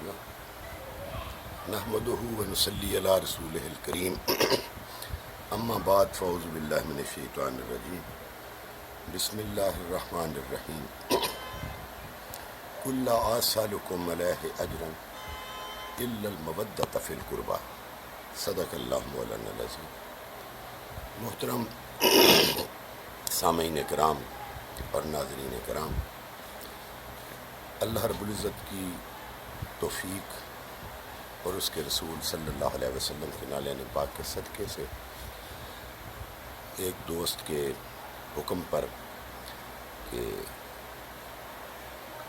تعالی نحمده ونصلي على رسوله الكريم اما بعد فاعوذ بالله من الشيطان الرجيم بسم الله الرحمن الرحيم قل لا أسألكم عليه أجرا إلا المودة في القربى صدق اللہ مولانا العظیم۔ محترم سامعین کرام اور ناظرین کرام، اللہ رب العزت کی توفیق اور اس کے رسول صلی اللہ علیہ وسلم کے نالین پاک کے صدقے سے ایک دوست کے حکم پر کہ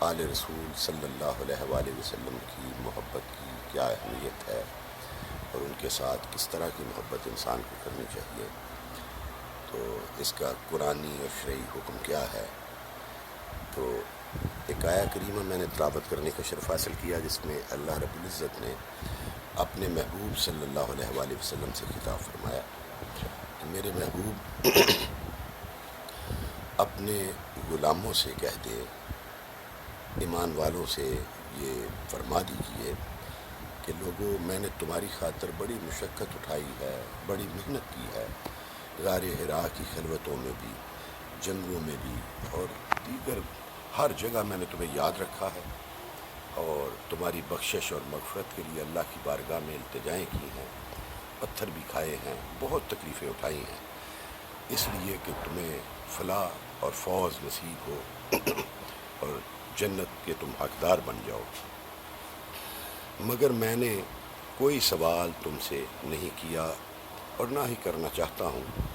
آل رسول صلی اللہ علیہ وآلہ وسلم کی محبت کی کیا اہمیت ہے اور ان کے ساتھ کس طرح کی محبت انسان کو کرنی چاہیے، تو اس کا قرآنی اور شرعی حکم کیا ہے، تو ایک آیہ کریمہ میں نے تلاوت کرنے کا شرف حاصل کیا جس میں اللہ رب العزت نے اپنے محبوب صلی اللہ علیہ وآلہ وسلم سے خطاب فرمایا کہ میرے محبوب اپنے غلاموں سے کہہ دے، ایمان والوں سے یہ فرما دیجئے کہ لوگوں، میں نے تمہاری خاطر بڑی مشقت اٹھائی ہے، بڑی محنت کی ہے، غار حرا کی خلوتوں میں بھی، جنگوں میں بھی اور دیگر ہر جگہ میں نے تمہیں یاد رکھا ہے اور تمہاری بخشش اور مغفرت کے لیے اللہ کی بارگاہ میں التجائیں کی ہیں، پتھر بھی کھائے ہیں، بہت تکلیفیں اٹھائی ہیں، اس لیے کہ تمہیں فلاح اور فوز نصیب ہو اور جنت کے تم حقدار بن جاؤ، مگر میں نے کوئی سوال تم سے نہیں کیا اور نہ ہی کرنا چاہتا ہوں۔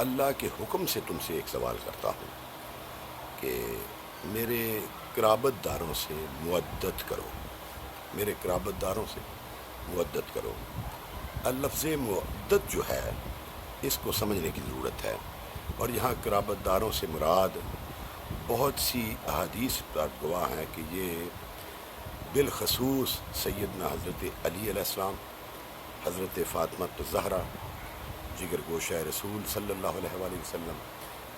اللہ کے حکم سے تم سے ایک سوال کرتا ہوں کہ میرے قرابت داروں سے مودت کرو، میرے قرابت داروں سے مودت کرو۔ اللفظ مودت جو ہے اس کو سمجھنے کی ضرورت ہے، اور یہاں قرابت داروں سے مراد بہت سی احادیث پر گواہ ہیں کہ یہ بالخصوص سیدنا حضرت علی علیہ السلام، حضرت فاطمہ الزہرا جگر گوشہ رسول صلی اللہ علیہ وآلہ وسلم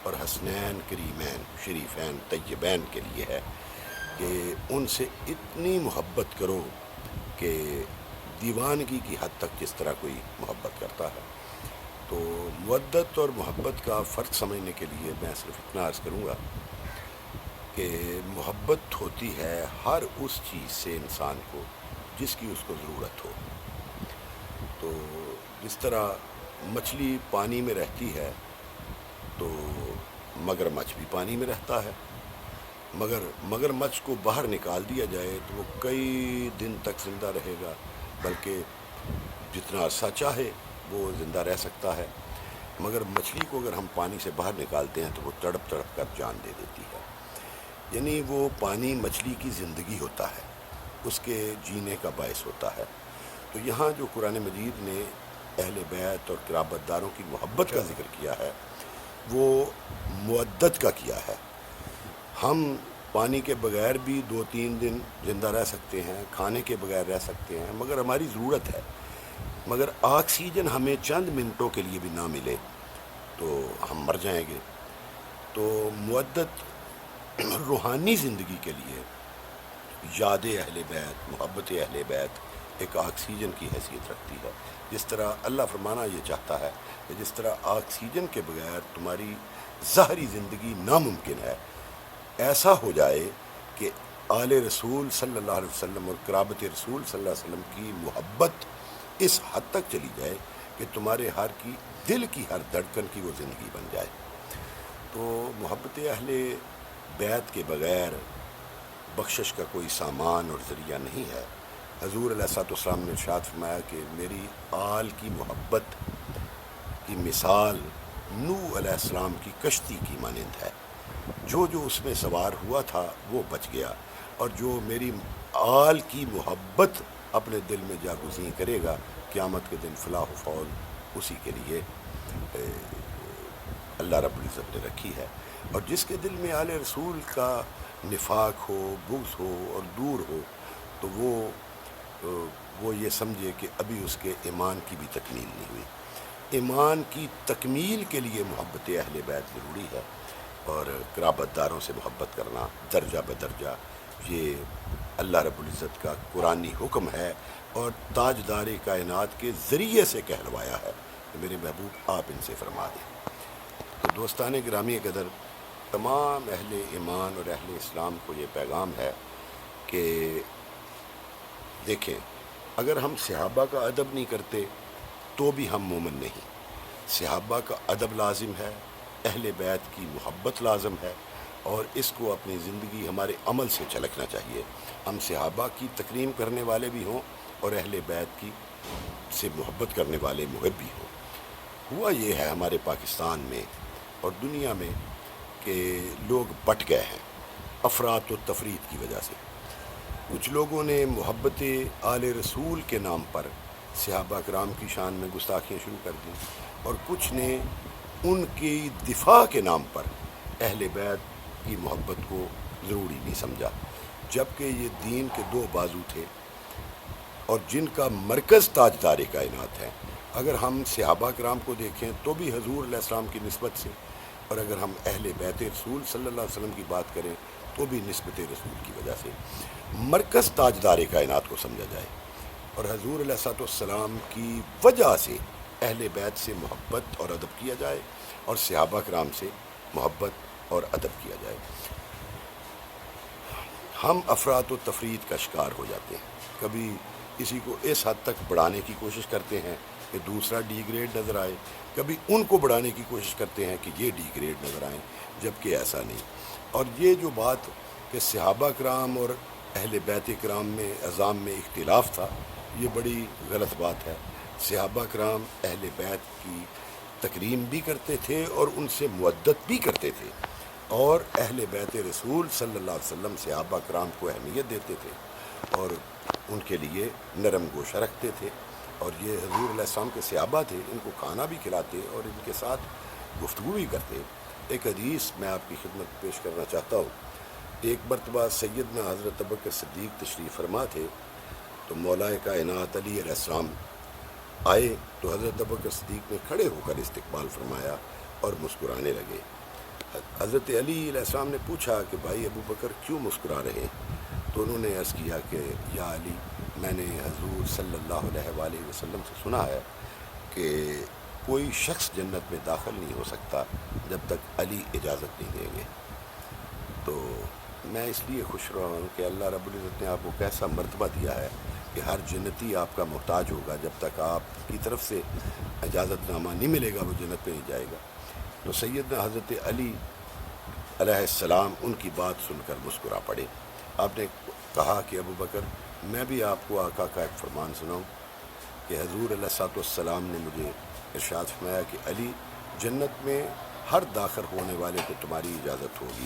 اور حسنین کریمین شریفین طیبین کے لیے ہے کہ ان سے اتنی محبت کرو کہ دیوانگی کی حد تک جس طرح کوئی محبت کرتا ہے۔ تو مودت اور محبت کا فرق سمجھنے کے لیے میں صرف اتنا عرض کروں گا کہ محبت ہوتی ہے ہر اس چیز سے انسان کو جس کی اس کو ضرورت ہو۔ تو جس طرح مچھلی پانی میں رہتی ہے تو مگرمچھ بھی پانی میں رہتا ہے، مگر مگرمچھ کو باہر نکال دیا جائے تو وہ کئی دن تک زندہ رہے گا، بلکہ جتنا عرصہ چاہے وہ زندہ رہ سکتا ہے، مگر مچھلی کو اگر ہم پانی سے باہر نکالتے ہیں تو وہ تڑپ تڑپ کر جان دے دیتی ہے۔ یعنی وہ پانی مچھلی کی زندگی ہوتا ہے، اس کے جینے کا باعث ہوتا ہے۔ تو یہاں جو قرآن مجید نے اہل بیت اور قرابت داروں کی محبت کا ذکر کیا ہے وہ مودت کا کیا ہے۔ ہم پانی کے بغیر بھی 2-3 دن زندہ رہ سکتے ہیں، کھانے کے بغیر رہ سکتے ہیں، مگر ہماری ضرورت ہے، مگر آکسیجن ہمیں چند منٹوں کے لیے بھی نہ ملے تو ہم مر جائیں گے۔ تو مودت روحانی زندگی کے لیے یاد اہل بیت، محبت اہل بیت ایک آکسیجن کی حیثیت رکھتی ہے۔ جس طرح اللہ فرمانا یہ چاہتا ہے کہ جس طرح آکسیجن کے بغیر تمہاری ظاہری زندگی ناممکن ہے، ایسا ہو جائے کہ آل رسول صلی اللہ علیہ وسلم اور قرابت رسول صلی اللہ علیہ وسلم کی محبت اس حد تک چلی جائے کہ تمہارے دل کی ہر دھڑکن کی وہ زندگی بن جائے۔ تو محبت اہل بیت کے بغیر بخشش کا کوئی سامان اور ذریعہ نہیں ہے۔ حضور علیہ السلام نے ارشاد فرمایا کہ میری آل کی محبت کی مثال نوح علیہ السلام کی کشتی کی مانند ہے، جو اس میں سوار ہوا تھا وہ بچ گیا، اور جو میری آل کی محبت اپنے دل میں جاگزیں کرے گا قیامت کے دن فلاح و فوز اسی کے لیے اللہ رب العزت نے رکھی ہے۔ اور جس کے دل میں آل رسول کا نفاق ہو، بغض ہو اور دور ہو تو وہ یہ سمجھے کہ ابھی اس کے ایمان کی بھی تکمیل نہیں ہوئی۔ ایمان کی تکمیل کے لیے محبت اہل بیت ضروری ہے، اور قرابت داروں سے محبت کرنا درجہ بدرجہ یہ اللہ رب العزت کا قرآنی حکم ہے اور تاجدار کائنات کے ذریعے سے کہلوایا ہے کہ میرے محبوب آپ ان سے فرما دیں۔ تو دوستان گرامی قدر، تمام اہل ایمان اور اہل اسلام کو یہ پیغام ہے کہ دیکھیں، اگر ہم صحابہ کا ادب نہیں کرتے تو بھی ہم مومن نہیں۔ صحابہ کا ادب لازم ہے، اہل بیت کی محبت لازم ہے، اور اس کو اپنی زندگی ہمارے عمل سے جھلکنا چاہیے۔ ہم صحابہ کی تکریم کرنے والے بھی ہوں اور اہل بیت کی سے محبت کرنے والے محب بھی ہوں۔ ہوا یہ ہے ہمارے پاکستان میں اور دنیا میں کہ لوگ بٹ گئے ہیں افراط و تفریط کی وجہ سے۔ کچھ لوگوں نے محبت آل رسول کے نام پر صحابہ کرام کی شان میں گستاخیاں شروع کر دیں، اور کچھ نے ان کی دفاع کے نام پر اہل بیت کی محبت کو ضروری نہیں سمجھا، جبکہ یہ دین کے دو بازو تھے اور جن کا مرکز تاجدار کائنات ہے۔ اگر ہم صحابہ کرام کو دیکھیں تو بھی حضور علیہ السلام کی نسبت سے، اور اگر ہم اہل بیت رسول صلی اللہ علیہ وسلم کی بات کریں تو بھی نسبت رسول کی وجہ سے مرکز تاجدار کائنات کو سمجھا جائے، اور حضور علیہ السلام کی وجہ سے اہل بیت سے محبت اور ادب کیا جائے اور صحابہ کرام سے محبت اور ادب کیا جائے۔ ہم افراط و تفریط کا شکار ہو جاتے ہیں، کبھی کسی کو اس حد تک بڑھانے کی کوشش کرتے ہیں کہ دوسرا ڈی گریڈ نظر آئے، کبھی ان کو بڑھانے کی کوشش کرتے ہیں کہ یہ ڈی گریڈ نظر آئیں، جبکہ ایسا نہیں۔ اور یہ جو بات کہ صحابہ کرام اور اہل بیت کرام میں عظام میں اختلاف تھا، یہ بڑی غلط بات ہے۔ صحابہ کرام اہل بیت کی تکریم بھی کرتے تھے اور ان سے مودت بھی کرتے تھے، اور اہل بیت رسول صلی اللہ علیہ وسلم صحابہ کرام کو اہمیت دیتے تھے اور ان کے لیے نرم گوشہ رکھتے تھے، اور یہ حضور علیہ السلام کے صحابہ تھے، ان کو کھانا بھی کھلاتے اور ان کے ساتھ گفتگو بھی کرتے۔ ایک حدیث میں آپ کی خدمت پیش کرنا چاہتا ہوں۔ ایک مرتبہ سیدنا حضرت ابوبکر صدیق تشریف فرما تھے، تو مولا کائنات علی علیہ السلام آئے تو حضرت ابوبکر صدیق نے کھڑے ہو کر استقبال فرمایا اور مسکرانے لگے۔ حضرت علی علیہ السلام نے پوچھا کہ بھائی ابو بکر کیوں مسکرا رہے ہیں؟ تو انہوں نے عرض کیا کہ یا علی، میں نے حضور صلی اللہ علیہ وآلہ وسلم سے سنا ہے کہ کوئی شخص جنت میں داخل نہیں ہو سکتا جب تک علی اجازت نہیں دیں گے۔ تو میں اس لیے خوش رہا ہوں کہ اللہ رب العزت نے آپ کو کیسا مرتبہ دیا ہے کہ ہر جنتی آپ کا محتاج ہوگا، جب تک آپ کی طرف سے اجازت نامہ نہیں ملے گا وہ جنت میں نہیں جائے گا۔ تو سیدنا حضرت علی علیہ السلام ان کی بات سن کر مسکرا پڑے۔ آپ نے کہا کہ ابو بکر، میں بھی آپ کو آقا کا ایک فرمان سناؤں کہ حضور علیہ السلام نے مجھے ارشاد فرمایا کہ علی، جنت میں ہر داخل ہونے والے کو تمہاری اجازت ہوگی،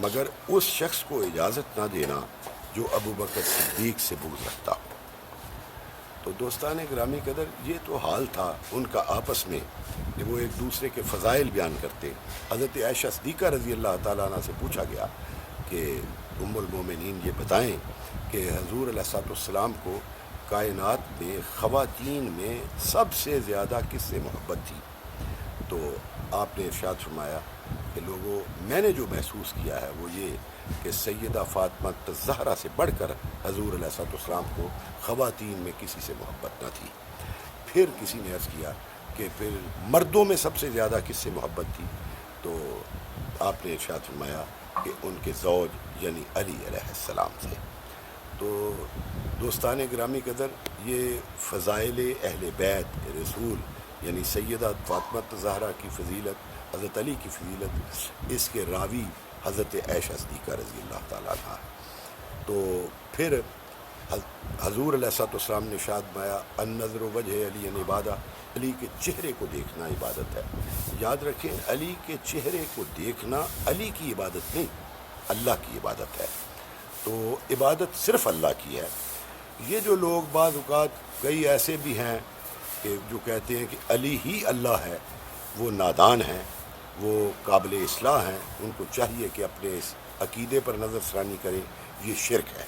مگر اس شخص کو اجازت نہ دینا جو ابو بکر صدیق سے بغض رکھتا ہو۔ تو دوستان گرامی قدر، یہ تو حال تھا ان کا آپس میں کہ وہ ایک دوسرے کے فضائل بیان کرتے۔ حضرت عائشہ صدیقہ رضی اللہ تعالیٰ عنہ سے پوچھا گیا کہ ام المومنین یہ بتائیں کہ حضور علیہ السلام کو کائنات میں خواتین میں سب سے زیادہ کس سے محبت تھی؟ تو آپ نے ارشاد فرمایا کہ لوگوں، میں نے جو محسوس کیا ہے وہ یہ کہ سیدہ فاطمہ الزہرا سے بڑھ کر حضور علیہ السلام کو خواتین میں کسی سے محبت نہ تھی۔ پھر کسی نے عرض کیا کہ پھر مردوں میں سب سے زیادہ کس سے محبت تھی؟ تو آپ نے ارشاد فرمایا کہ ان کے زوج یعنی علی علیہ السلام سے۔ تو دوستان گرامی قدر، یہ فضائل اہل بیت رسول یعنی سیدہ فاطمہ الزہرا کی فضیلت، حضرت علی کی فضیلت، اس کے راوی حضرت عائشہ صدیقہ رضی اللہ تعالیٰ عنہ۔ تو پھر حضور علیہ السلام نے ارشاد فرمایا النظر وجہ علی عبادہ، علی کے چہرے کو دیکھنا عبادت ہے۔ یاد رکھیں، علی کے چہرے کو دیکھنا علی کی عبادت نہیں، اللہ کی عبادت ہے۔ تو عبادت صرف اللہ کی ہے۔ یہ جو لوگ بعض اوقات کئی ایسے بھی ہیں کہ جو کہتے ہیں کہ علی ہی اللہ ہے، وہ نادان ہیں، وہ قابل اصلاح ہیں، ان کو چاہیے کہ اپنے اس عقیدے پر نظر ثانی کریں، یہ شرک ہے۔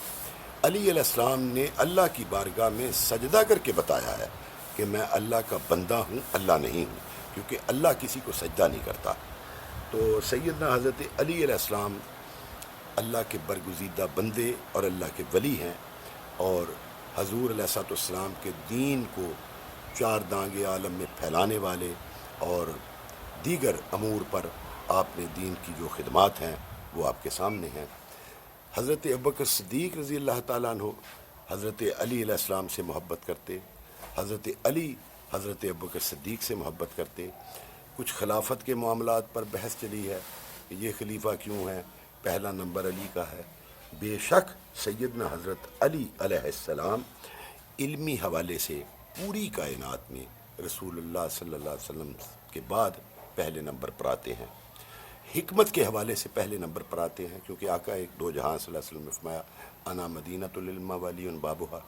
علی علیہ السلام نے اللہ کی بارگاہ میں سجدہ کر کے بتایا ہے کہ میں اللہ کا بندہ ہوں، اللہ نہیں ہوں، کیونکہ اللہ کسی کو سجدہ نہیں کرتا۔ تو سیدنا حضرت علی علیہ السلام اللہ کے برگزیدہ بندے اور اللہ کے ولی ہیں، اور حضور علیہ الصلوۃ والسلام کے دین کو چار دانگ عالم میں پھیلانے والے، اور دیگر امور پر آپ نے دین کی جو خدمات ہیں وہ آپ کے سامنے ہیں۔ حضرت ابوبکر صدیق رضی اللہ تعالیٰ عنہ حضرت علی علیہ السلام سے محبت کرتے، حضرت علی حضرت ابوبکر صدیق سے محبت کرتے۔ کچھ خلافت کے معاملات پر بحث چلی ہے کہ یہ خلیفہ کیوں ہے، پہلا نمبر علی کا ہے۔ بے شک سیدنا حضرت علی علیہ السلام علمی حوالے سے پوری کائنات میں رسول اللہ صلی اللہ علیہ وسلم کے بعد پہلے نمبر پر آتے ہیں، حکمت کے حوالے سے پہلے نمبر پر آتے ہیں، کیونکہ آقا ایک دو جہاں صلی اللہ علیہ وسلم نے فرمایا انا مدینۃ العلم والی بابوہا،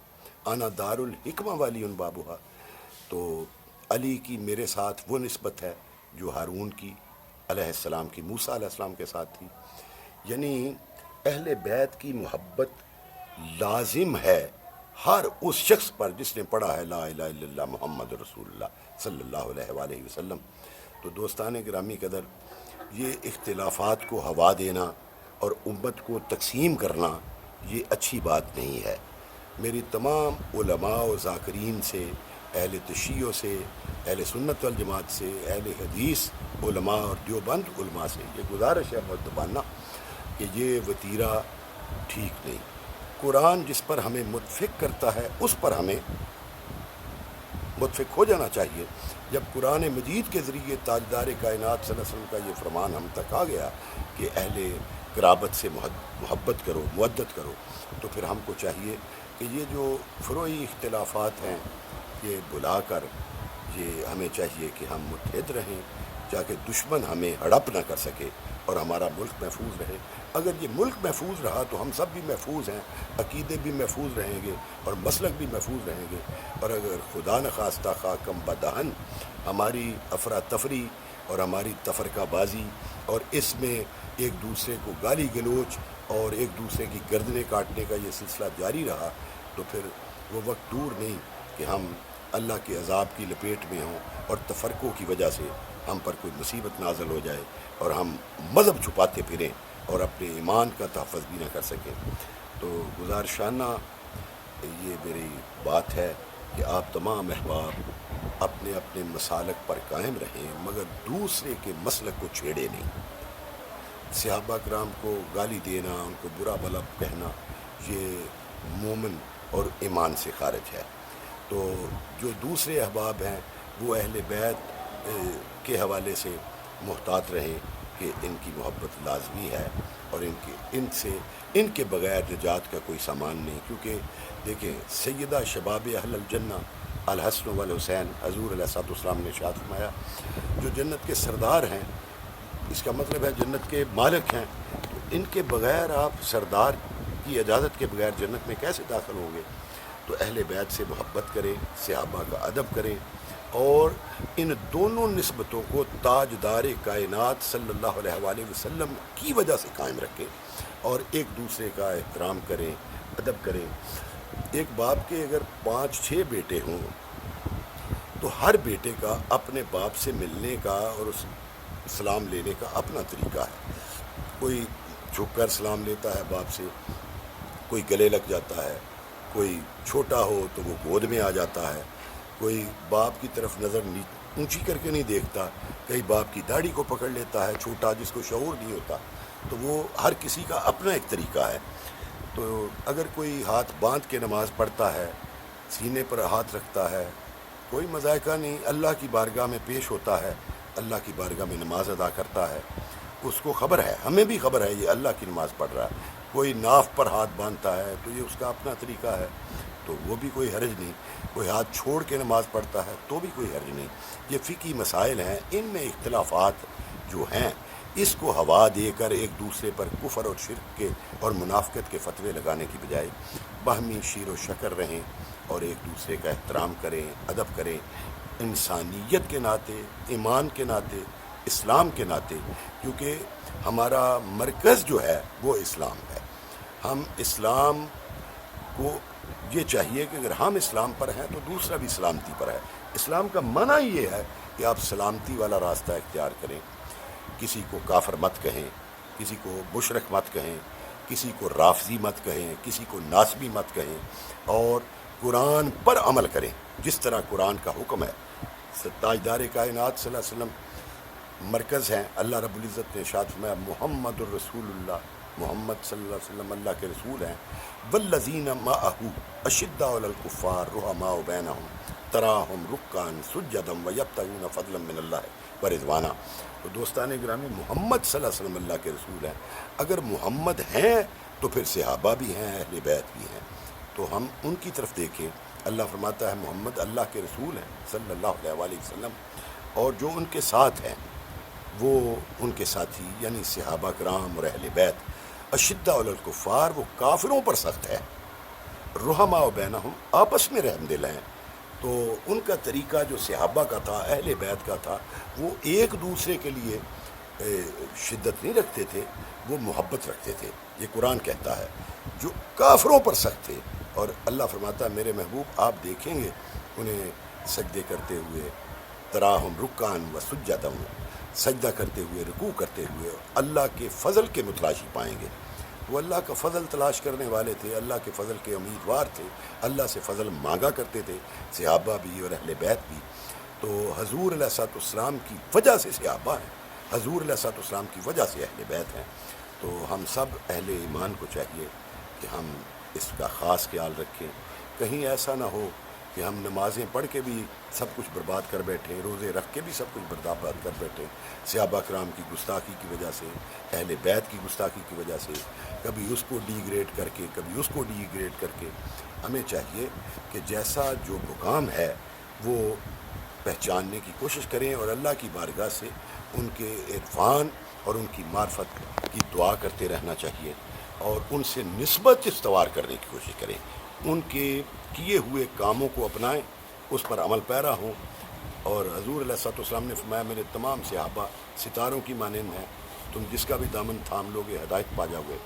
انا دار الحکمہ والی بابوہا۔ تو علی کی میرے ساتھ وہ نسبت ہے جو ہارون کی علیہ السلام کی موسیٰ علیہ السلام کے ساتھ تھی، یعنی اہل بیت کی محبت لازم ہے ہر اس شخص پر جس نے پڑھا ہے لا الہ الا اللہ محمد رسول اللہ صلی اللہ علیہ وآلہ وسلم۔ تو دوستان گرامی قدر، یہ اختلافات کو ہوا دینا اور امت کو تقسیم کرنا یہ اچھی بات نہیں ہے۔ میری تمام علماء و ذاکرین سے، اہل تشیع سے، اہل سنت والجماعت سے، اہل حدیث علماء اور دیوبند علماء سے یہ گزارش ہے مؤدبانہ کہ یہ وتیرہ ٹھیک نہیں۔ قرآن جس پر ہمیں متفق کرتا ہے اس پر ہمیں متفق ہو جانا چاہیے۔ جب قرآن مجید کے ذریعے تاجدار کائنات صلی اللہ علیہ وسلم کا یہ فرمان ہم تک آ گیا کہ اہل قرابت سے محبت کرو، مودت کرو، تو پھر ہم کو چاہیے کہ یہ جو فروعی اختلافات ہیں یہ بلا کر یہ ہمیں چاہیے کہ ہم متحد رہیں تاکہ دشمن ہمیں ہڑپ نہ کر سکے اور ہمارا ملک محفوظ رہے۔ اگر یہ ملک محفوظ رہا تو ہم سب بھی محفوظ ہیں، عقیدے بھی محفوظ رہیں گے اور مسلک بھی محفوظ رہیں گے۔ اور اگر خدا نخواستہ خاکم بدہن ہماری افراتفری اور ہماری تفرقہ بازی اور اس میں ایک دوسرے کو گالی گلوچ اور ایک دوسرے کی گردنیں کاٹنے کا یہ سلسلہ جاری رہا تو پھر وہ وقت دور نہیں کہ ہم اللہ کے عذاب کی لپیٹ میں ہوں اور تفرقوں کی وجہ سے ہم پر کوئی مصیبت نازل ہو جائے اور ہم مذہب چھپاتے پھریں اور اپنے ایمان کا تحفظ بھی نہ کر سکیں۔ تو گزارشانہ یہ میری بات ہے کہ آپ تمام احباب اپنے اپنے مسالک پر قائم رہیں مگر دوسرے کے مسلک کو چھیڑے نہیں۔ صحابہ کرام کو گالی دینا، ان کو برا بھلا کہنا یہ مومن اور ایمان سے خارج ہے۔ تو جو دوسرے احباب ہیں وہ اہل بیت کے حوالے سے محتاط رہیں کہ ان کی محبت لازمی ہے اور ان کے بغیر نجات کا کوئی سامان نہیں، کیونکہ دیکھیں سیدہ شباب اہل الجنہ الحسن والحسین حضور علیہ الصلوۃ والسلام نے ارشاد فرمایا جو جنت کے سردار ہیں، اس کا مطلب ہے جنت کے مالک ہیں، تو ان کے بغیر آپ سردار کی اجازت کے بغیر جنت میں کیسے داخل ہوں گے؟ تو اہل بیت سے محبت کریں، صحابہ کا ادب کریں اور ان دونوں نسبتوں کو تاجدار کائنات صلی اللہ علیہ وآلہ وسلم کی وجہ سے قائم رکھیں اور ایک دوسرے کا احترام کریں، ادب کریں۔ ایک باپ کے اگر 5-6 بیٹے ہوں تو ہر بیٹے کا اپنے باپ سے ملنے کا اور اس سلام لینے کا اپنا طریقہ ہے۔ کوئی جھک کر سلام لیتا ہے باپ سے، کوئی گلے لگ جاتا ہے، کوئی چھوٹا ہو تو وہ گود میں آ جاتا ہے، کوئی باپ کی طرف نظر اونچی کر کے نہیں دیکھتا، کئی باپ کی داڑھی کو پکڑ لیتا ہے چھوٹا جس کو شعور نہیں ہوتا۔ تو وہ ہر کسی کا اپنا ایک طریقہ ہے۔ تو اگر کوئی ہاتھ باندھ کے نماز پڑھتا ہے، سینے پر ہاتھ رکھتا ہے، کوئی مذائقہ نہیں، اللہ کی بارگاہ میں پیش ہوتا ہے، اللہ کی بارگاہ میں نماز ادا کرتا ہے، اس کو خبر ہے، ہمیں بھی خبر ہے یہ اللہ کی نماز پڑھ رہا ہے۔ کوئی ناف پر ہاتھ باندھتا ہے تو یہ اس کا اپنا طریقہ ہے، تو وہ بھی کوئی حرج نہیں۔ کوئی ہاتھ چھوڑ کے نماز پڑھتا ہے تو بھی کوئی حرج نہیں۔ یہ فقہی مسائل ہیں، ان میں اختلافات جو ہیں اس کو ہوا دے کر ایک دوسرے پر کفر اور شرک کے اور منافقت کے فتوے لگانے کی بجائے باہمی شیر و شکر رہیں اور ایک دوسرے کا احترام کریں، ادب کریں، انسانیت کے ناطے، ایمان کے ناطے، اسلام کے ناطے، کیونکہ ہمارا مرکز جو ہے وہ اسلام ہے۔ ہم اسلام کو یہ چاہیے کہ اگر ہم اسلام پر ہیں تو دوسرا بھی سلامتی پر ہے۔ اسلام کا معنی یہ ہے کہ آپ سلامتی والا راستہ اختیار کریں، کسی کو کافر مت کہیں، کسی کو مشرک مت کہیں، کسی کو رافضی مت کہیں، کسی کو ناسبی مت کہیں، اور قرآن پر عمل کریں جس طرح قرآن کا حکم ہے۔ تاجدار کائنات صلی اللہ علیہ وسلم مرکز ہیں۔ اللہ رب العزت نے ارشاد فرمایا محمد الرسول اللہ، محمد صلی اللہ علیہ وسلم اللہ کے رسول ہیں۔ والذین معہ اشداء علی الکفار رحماء بینہم تراہم رکعا سجدا ویبتغون فضلا من اللہ ورضوانا۔ تو دوستان گرامی، محمد صلی اللہ علیہ وسلم اللہ کے رسول ہیں۔ اگر محمد ہیں تو پھر صحابہ بھی ہیں، اہل بیت بھی ہیں۔ تو ہم ان کی طرف دیکھیں۔ اللہ فرماتا ہے محمد اللہ کے رسول ہیں صلی اللہ علیہ وآلہ وسلم، اور جو ان کے ساتھ ہیں وہ ان کے ساتھی یعنی صحابہ کرام اور اہل بیت اشداء علی الکفار، وہ کافروں پر سخت ہے، رحماء بینہم آپس میں رحم دل ہیں۔ تو ان کا طریقہ جو صحابہ کا تھا، اہل بیت کا تھا، وہ ایک دوسرے کے لیے شدت نہیں رکھتے تھے، وہ محبت رکھتے تھے۔ یہ قرآن کہتا ہے جو کافروں پر سخت تھے، اور اللہ فرماتا ہے میرے محبوب آپ دیکھیں گے انہیں سجدے کرتے ہوئے، تراہم رکعاً و سجدا، سجدہ کرتے ہوئے، رکوع کرتے ہوئے، اللہ کے فضل کے متلاشی پائیں گے۔ وہ اللہ کا فضل تلاش کرنے والے تھے، اللہ کے فضل کے امیدوار تھے، اللہ سے فضل مانگا کرتے تھے، صحابہ بھی اور اہل بیت بھی۔ تو حضور علیہ الصلوۃ والسلام کی وجہ سے صحابہ ہیں، حضور علیہ الصلوۃ والسلام کی وجہ سے اہل بیت ہیں۔ تو ہم سب اہل ایمان کو چاہیے کہ ہم اس کا خاص خیال رکھیں، کہیں ایسا نہ ہو کہ ہم نمازیں پڑھ کے بھی سب کچھ برباد کر بیٹھیں، روزے رکھ کے بھی سب کچھ برباد کر بیٹھیں، صحابہ کرام کی گستاخی کی وجہ سے، اہل بیت کی گستاخی کی وجہ سے، کبھی اس کو ڈی گریڈ کر کے، کبھی اس کو ڈی گریڈ کر کے۔ ہمیں چاہیے کہ جیسا جو مقام ہے وہ پہچاننے کی کوشش کریں، اور اللہ کی بارگاہ سے ان کے عرفان اور ان کی معرفت کی دعا کرتے رہنا چاہیے، اور ان سے نسبت استوار کرنے کی کوشش کریں، ان کے کیے ہوئے کاموں کو اپنائیں، اس پر عمل پیرا ہوں۔ اور حضور علیہ الصلوۃ والسلام نے فرمایا میرے تمام صحابہ ستاروں کی مانند ہیں، تم جس کا بھی دامن تھام لو گے ہدایت پا جاؤ گے،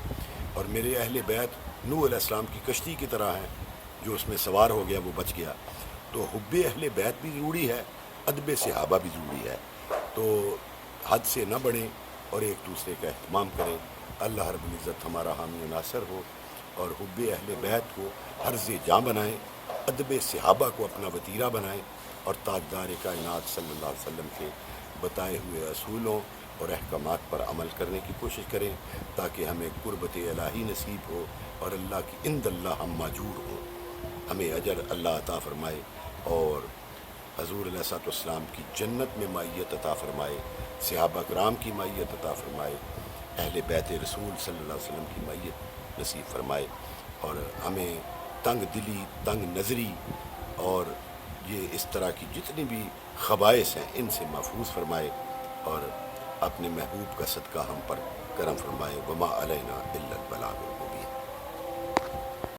اور میرے اہل بیت نوح علیہ السلام کی کشتی کی طرح ہیں، جو اس میں سوار ہو گیا وہ بچ گیا۔ تو حب اہل بیت بھی ضروری ہے، ادب صحابہ بھی ضروری ہے۔ تو حد سے نہ بڑھیں اور ایک دوسرے کا اہتمام کریں۔ اللہ رب العزت ہمارا حامی و ناصر ہو، اور حب اہل بیت کو حرز جاں بنائیں، ادب صحابہ کو اپنا وتیرہ بنائیں، اور تاجدار کائنات صلی اللہ علیہ وسلم کے بتائے ہوئے اصولوں اور احکامات پر عمل کرنے کی کوشش کریں، تاکہ ہمیں قربت الہی نصیب ہو، اور اللہ کی عند اللہ ہم ماجور ہوں، ہمیں اجر اللہ عطا فرمائے، اور حضور علیہ الصلوۃ والسلام کی جنت میں معیت عطا فرمائے، صحابہ کرام کی معیت عطا فرمائے، اہل بیت رسول صلی اللہ علیہ وسلم کی معیت نصیب فرمائے، اور ہمیں تنگ دلی، تنگ نظری اور یہ اس طرح کی جتنی بھی خبائث ہیں ان سے محفوظ فرمائے، اور اپنے محبوب کا صدقہ ہم پر کرم فرمائے۔ وما علینا الا البلاغ المبین۔